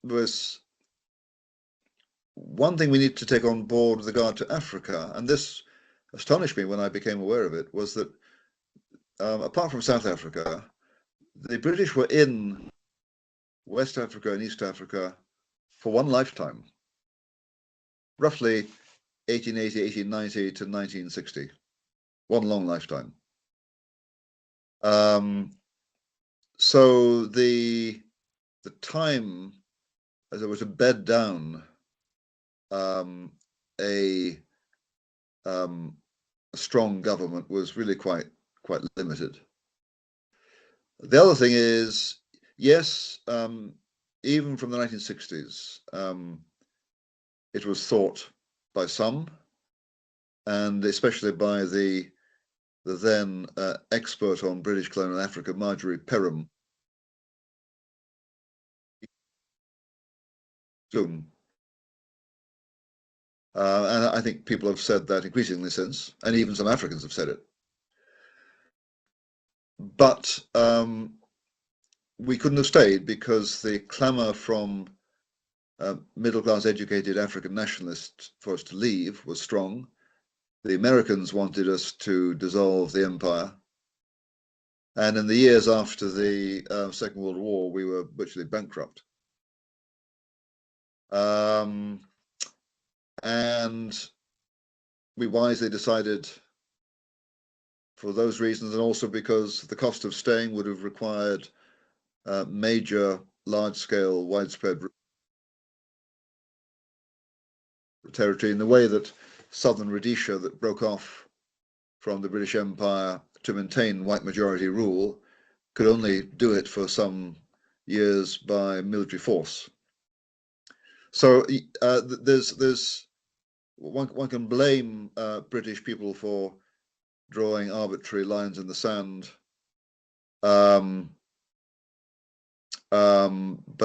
there's one thing we need to take on board with regard to Africa, and this astonished me when I became aware of it, was that apart from South Africa, the British were in West Africa and East Africa for one lifetime, roughly 1880, 1890 to 1960, one long lifetime. So the time as it were to bed down a strong government was really quite limited. The other thing is, yes, even from the 1960s, it was thought by some, and especially by the then expert on British colonial Africa, Marjorie Perham, and I think people have said that increasingly since, and even some Africans have said it. But we couldn't have stayed because the clamour from middle-class educated African nationalists for us to leave was strong. The Americans wanted us to dissolve the empire. And in the years after the Second World War, we were virtually bankrupt. And we wisely decided, for those reasons, and also because the cost of staying would have required major, large-scale, widespread territory in the way that southern Rhodesia, that broke off from the British Empire to maintain white majority rule, could only do it for some years by military force. So there's one can blame British people for drawing arbitrary lines in the sand, but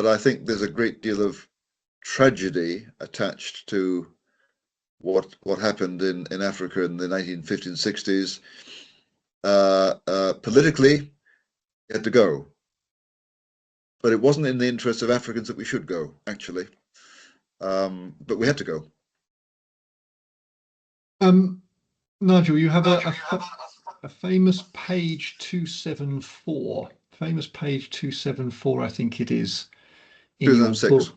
I think there's a great deal of tragedy attached to what happened in Africa in the 1950s and 60s. Politically, it had to go, but it wasn't in the interest of Africans that we should go, actually. But we had to go. Nigel, you have a famous page 274. Famous page 274, I think it is, in your book.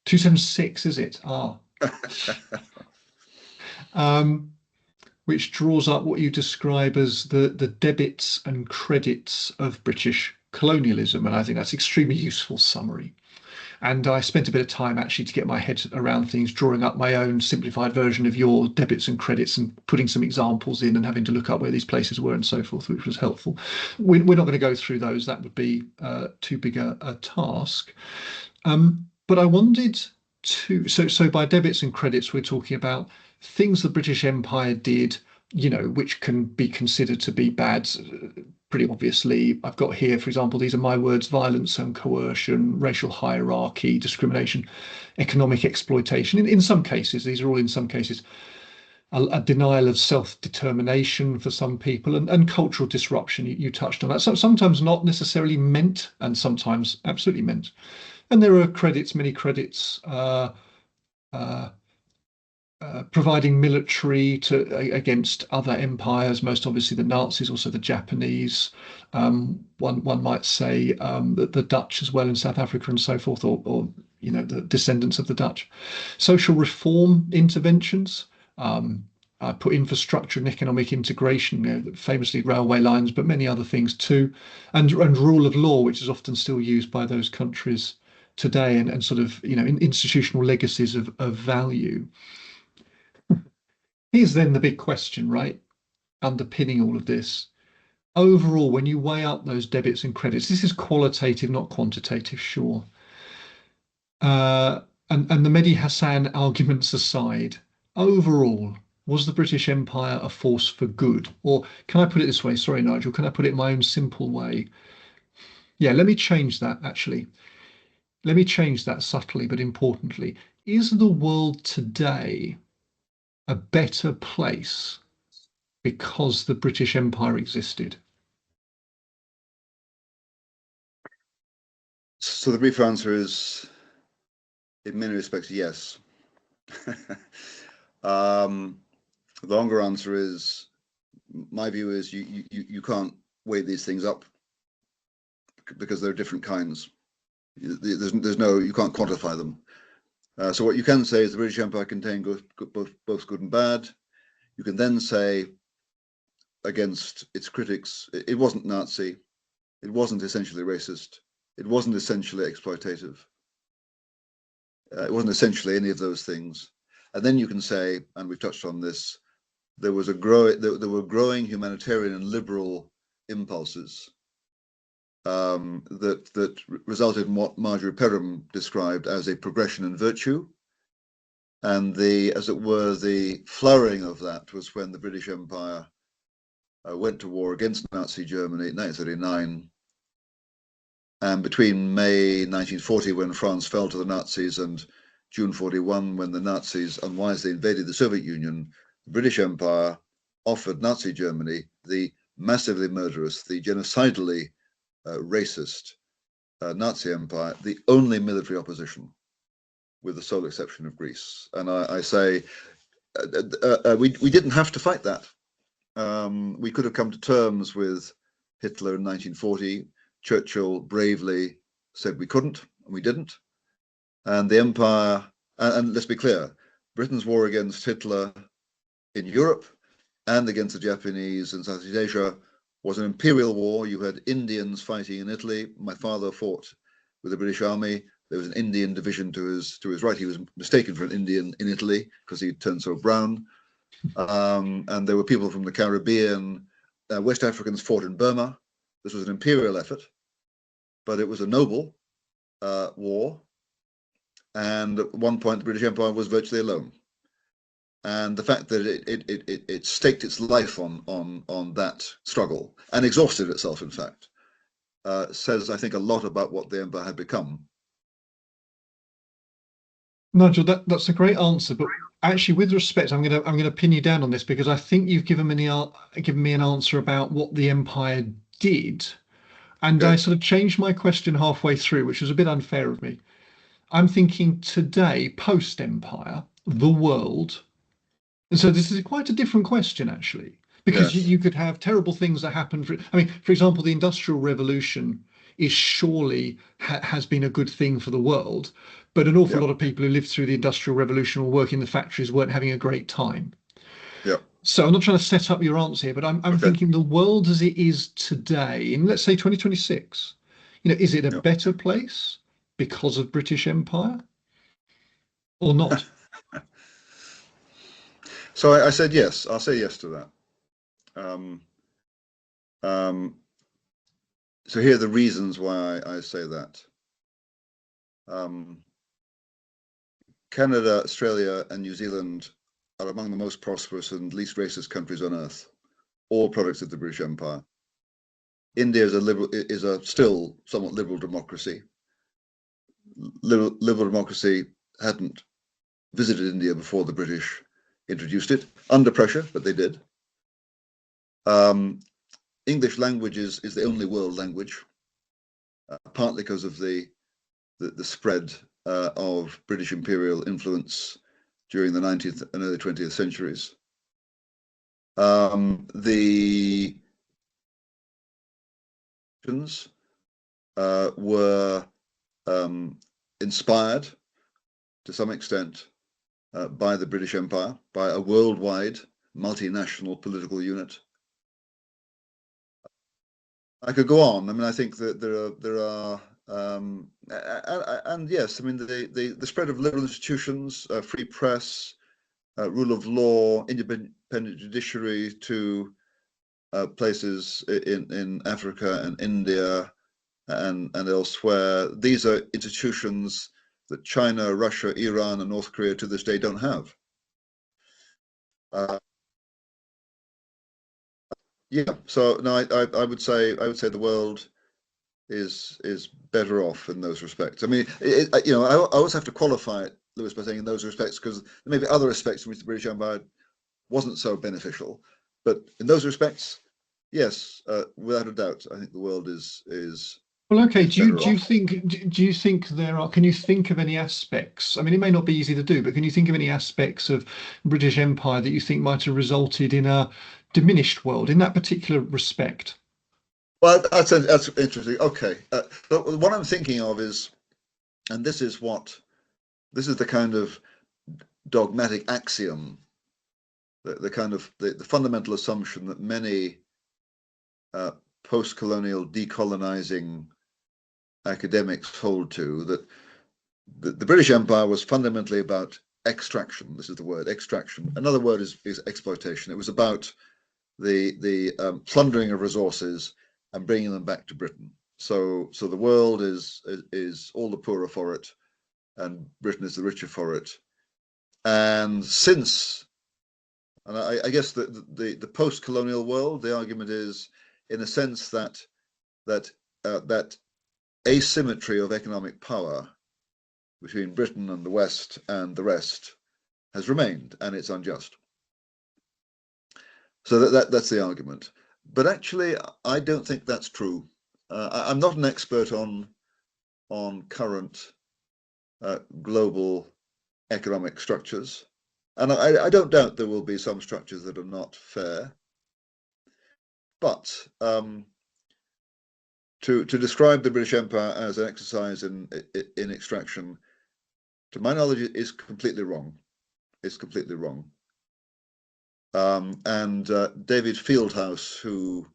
276, is it? Ah. Which draws up what you describe as the debits and credits of British colonialism. And I think that's an extremely useful summary. And I spent a bit of time actually to get my head around things, drawing up my own simplified version of your debits and credits and putting some examples in and having to look up where these places were and so forth, which was helpful. We're not going to go through those. That would be too big a task. But I wanted to, so by debits and credits, we're talking about things the British Empire did, which can be considered to be bad. Pretty obviously, I've got here, for example, these are my words: violence and coercion, racial hierarchy, discrimination, economic exploitation. In some cases, these are all in some cases, a denial of self-determination for some people, and cultural disruption. You touched on that. So sometimes not necessarily meant, and sometimes absolutely meant. And there are credits, many credits, providing military against other empires, most obviously the Nazis, also the Japanese. One might say the Dutch as well in South Africa and so forth, or the descendants of the Dutch. Social reform interventions. I put infrastructure and economic integration, famously railway lines, but many other things too, and rule of law, which is often still used by those countries today, and sort of institutional legacies of value. Here's then the big question, right? Underpinning all of this. Overall, when you weigh up those debits and credits, this is qualitative, not quantitative, sure. And the Mehdi Hasan arguments aside, overall, was the British Empire a force for good? Or can I put it this way? Sorry, Nigel, can I put it in my own simple way? Yeah, let me change that, actually. Let me change that subtly, but importantly. Is the world today a better place because the British Empire existed? So the brief answer is, in many respects, yes. The longer answer is, my view is you can't weigh these things up because they're different kinds. There's no, you can't quantify them. So what you can say is the British Empire contained both good and bad. You can then say, against its critics, it wasn't Nazi, it wasn't essentially racist, it wasn't essentially exploitative, it wasn't essentially any of those things. And then you can say, and we've touched on this, there were growing humanitarian and liberal impulses that resulted in what Marjorie Perham described as a progression in virtue. And as it were, the flowering of that was when the British Empire went to war against Nazi Germany in 1939. And between May 1940, when France fell to the Nazis, and June 41, when the Nazis unwisely invaded the Soviet Union, the British Empire offered Nazi Germany, the massively murderous, the genocidally racist Nazi Empire, the only military opposition, with the sole exception of Greece. And I say, we didn't have to fight that. We could have come to terms with Hitler in 1940. Churchill bravely said we couldn't, and we didn't. And the empire, and let's be clear, Britain's war against Hitler in Europe and against the Japanese in Southeast Asia was an imperial war. You had Indians fighting in Italy. My father fought with the British Army. There was an Indian division to his right. He was mistaken for an Indian in Italy because he turned so brown. And there were people from the Caribbean. West Africans fought in Burma. This was an imperial effort, but it was a noble war. And at one point, the British Empire was virtually alone. And the fact that it staked its life on that struggle and exhausted itself, in fact, says, I think, a lot about what the empire had become. Nigel, that's a great answer, but actually, with respect, I'm gonna pin you down on this because I think you've given me an answer about what the empire did, and I Okay. sort of changed my question halfway through, which was a bit unfair of me. I'm thinking today, post-empire, the world. And so this is quite a different question, actually, because Yes. you could have terrible things that happen. I mean, for example, the Industrial Revolution is surely has been a good thing for the world, but an awful Yeah. lot of people who lived through the Industrial Revolution or work in the factories weren't having a great time. Yeah. So I'm not trying to set up your answer here, but I'm Okay. thinking the world as it is today, in let's say 2026, is it a Yeah. better place because of British Empire or not? So I said yes. I'll say yes to that. Um, um, so here are the reasons why I say that. Canada, Australia, and New Zealand are among the most prosperous and least racist countries on earth, all products of the British Empire. India is a still somewhat liberal democracy. Liberal democracy hadn't visited India before the British introduced it, under pressure, but they did. English language is the only world language, partly because of the spread of British imperial influence during the 19th and early 20th centuries. The were inspired to some extent by the British Empire, by a worldwide multinational political unit. I could go on. I mean, I think that there are and yes, I mean the spread of liberal institutions, free press, rule of law, independent judiciary to places in Africa and India and elsewhere. These are institutions that China, Russia, Iran, and North Korea to this day don't have. Yeah, so no, I would say the world is better off in those respects. I mean, I always have to qualify it, Lewis, by saying in those respects because there may be other aspects in which the British Empire wasn't so beneficial, but in those respects, yes, without a doubt, I think the world is Well, okay. better off. Do you think there are? Can you think of any aspects? I mean, it may not be easy to do, but can you think of any aspects of British Empire that you think might have resulted in a diminished world in that particular respect? Well, that's interesting. Okay, but what I'm thinking of is, and this is the kind of dogmatic axiom, the kind of the fundamental assumption that many post-colonial decolonizing academics hold to, that the British Empire was fundamentally about extraction. This is the word, extraction. Another word is exploitation. It was about the plundering of resources and bringing them back to Britain. So the world is all the poorer for it, and Britain is the richer for it. And I guess the post-colonial world, the argument is, in a sense, that asymmetry of economic power between Britain and the West and the rest has remained, and it's unjust. So that's the argument. But actually, I don't think that's true. I'm not an expert on current global economic structures, and I don't doubt there will be some structures that are not fair. But to describe the British Empire as an exercise in extraction, to my knowledge, is completely wrong. It's completely wrong. And David Fieldhouse, who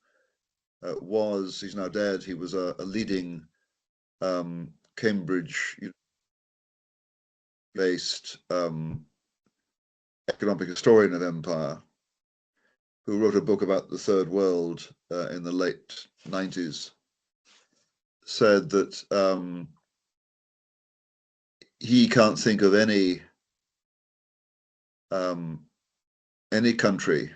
he's now dead, he was a leading Cambridge based economic historian of empire, who wrote a book about the Third World in the late 90s, said that he can't think of any country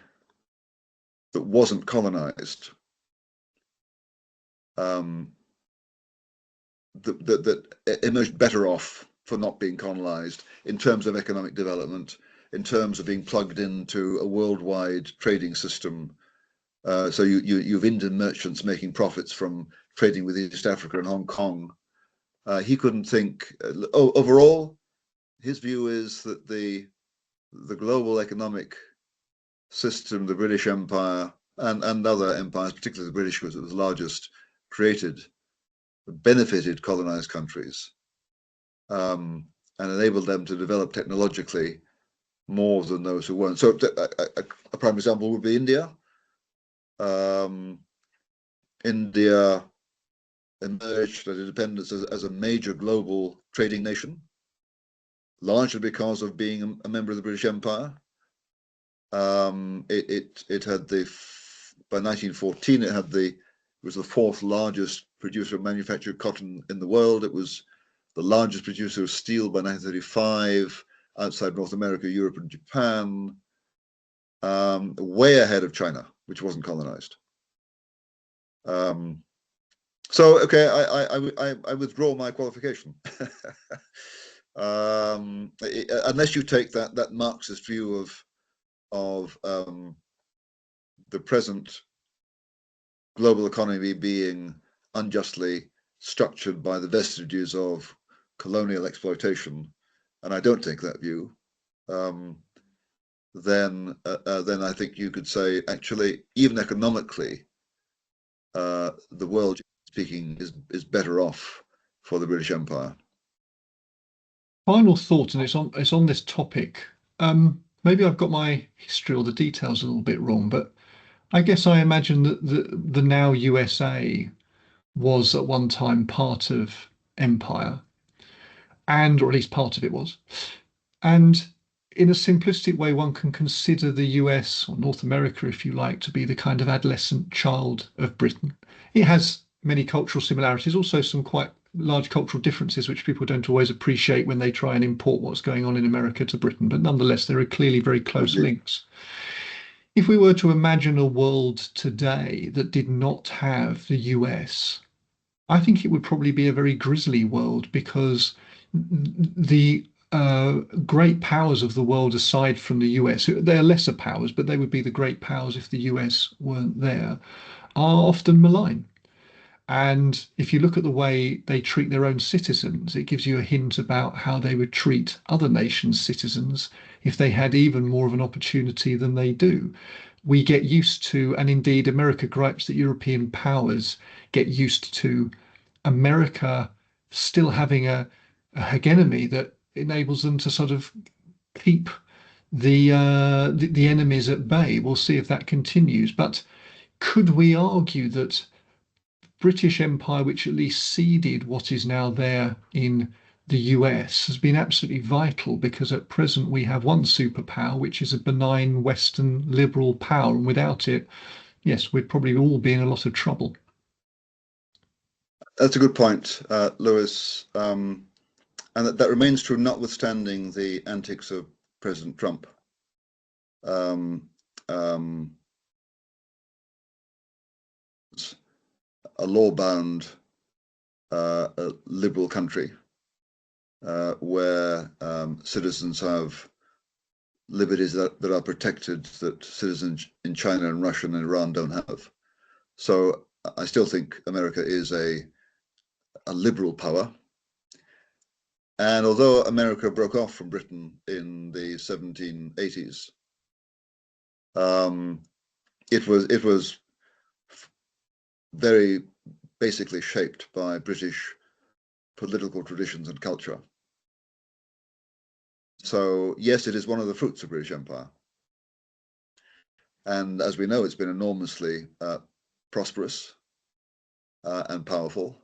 that wasn't colonized that emerged better off for not being colonized in terms of economic development, in terms of being plugged into a worldwide trading system. So you've Indian merchants making profits from trading with East Africa and Hong Kong. He couldn't think. Overall, his view is that the global economic system, the British Empire and other empires, particularly the British, because it was the largest, benefited colonized countries and enabled them to develop technologically more than those who weren't. So a prime example would be India. India emerged at independence as a major global trading nation, largely because of being a member of the British Empire. It had by 1914 it was the fourth largest producer of manufactured cotton in the world. It was the largest producer of steel by 1935 outside North America, Europe, and Japan, way ahead of China, which wasn't colonized. So, okay, I withdraw my qualification. Unless you take that Marxist view of the present global economy being unjustly structured by the vestiges of colonial exploitation, and I don't take that view, then I think you could say, actually, even economically, the world speaking is better off for the British Empire. Final thought, and it's on this topic. Maybe I've got my history or the details a little bit wrong, but I guess I imagine that the now USA was at one time part of empire, or at least part of it was. And in a simplistic way, one can consider the US, or North America, if you like, to be the kind of adolescent child of Britain. It has many cultural similarities, also some quite large cultural differences, which people don't always appreciate when they try and import what's going on in America to Britain. But nonetheless, there are clearly very close links. If we were to imagine a world today that did not have the US, I think it would probably be a very grisly world, because the great powers of the world, aside from the US, they are lesser powers, but they would be the great powers if the US weren't there, are often malign. And if you look at the way they treat their own citizens, it gives you a hint about how they would treat other nations' citizens if they had even more of an opportunity than they do. We get used to, and indeed America gripes that European powers get used to America still having a hegemony that enables them to sort of keep the enemies at bay. We'll see if that continues. But could we argue that British Empire, which at least seeded what is now there in the US, has been absolutely vital, because at present we have one superpower, which is a benign Western liberal power, and without it, yes, we'd probably all be in a lot of trouble. That's a good point, Lewis. And that remains true, notwithstanding the antics of President Trump. A law-bound liberal country where citizens have liberties that are protected that citizens in China and Russia and Iran don't have. So I still think America is a liberal power. And although America broke off from Britain in the 1780s, it was very basically shaped by British political traditions and culture. So yes, it is one of the fruits of British Empire. And as we know, it's been enormously prosperous and powerful.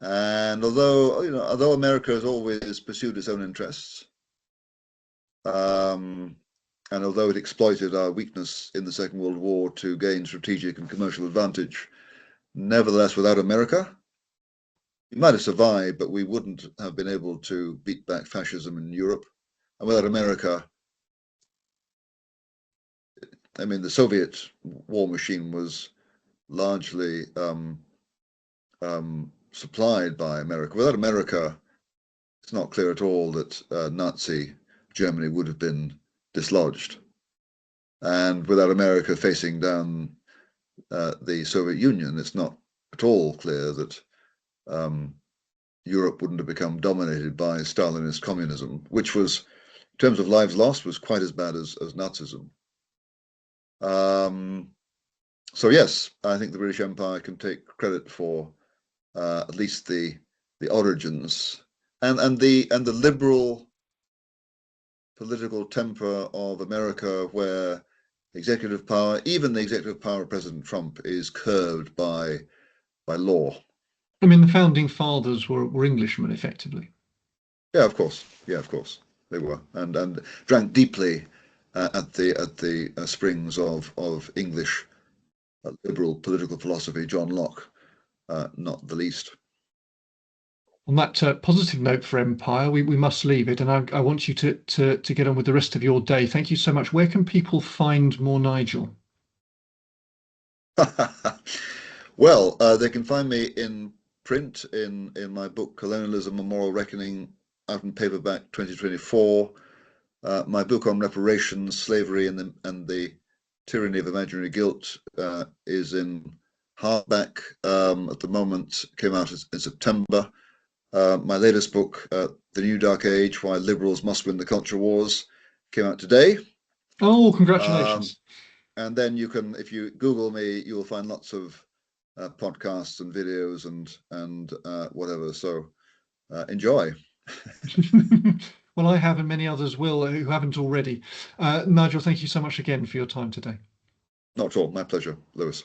And although America has always pursued its own interests, and although it exploited our weakness in the Second World War to gain strategic and commercial advantage, nevertheless, without America, we might have survived, but we wouldn't have been able to beat back fascism in Europe. And without America, I mean, the Soviet war machine was largely supplied by America. Without America, it's not clear at all that Nazi Germany would have been dislodged. And without America facing down the Soviet Union, it's not at all clear that Europe wouldn't have become dominated by Stalinist communism, which was, in terms of lives lost, was quite as bad as Nazism. So yes, I think the British Empire can take credit for at least the origins and the liberal political temper of America, where executive power, even the executive power of President Trump, is curbed by law. I mean, the founding fathers were Englishmen, effectively. Yeah, of course. Yeah, of course they were, and drank deeply at the springs of English liberal political philosophy. John Locke, not the least. On that positive note for Empire, we must leave it, and I want you to get on with the rest of your day. Thank you so much. Where can people find more Nigel? Well, they can find me in print in my book Colonialism: A Moral Reckoning, out in paperback 2024. My book on reparations, slavery, and the tyranny of imaginary guilt is in hardback at the moment. Came out in September. My latest book, The New Dark Age: Why Liberals Must Win the Culture Wars, came out today. Oh, congratulations. And then you can, if you Google me, you'll find lots of podcasts and videos and whatever. So enjoy. Well, I have, and many others will who haven't already. Nigel, thank you so much again for your time today. Not at all. My pleasure, Lewis.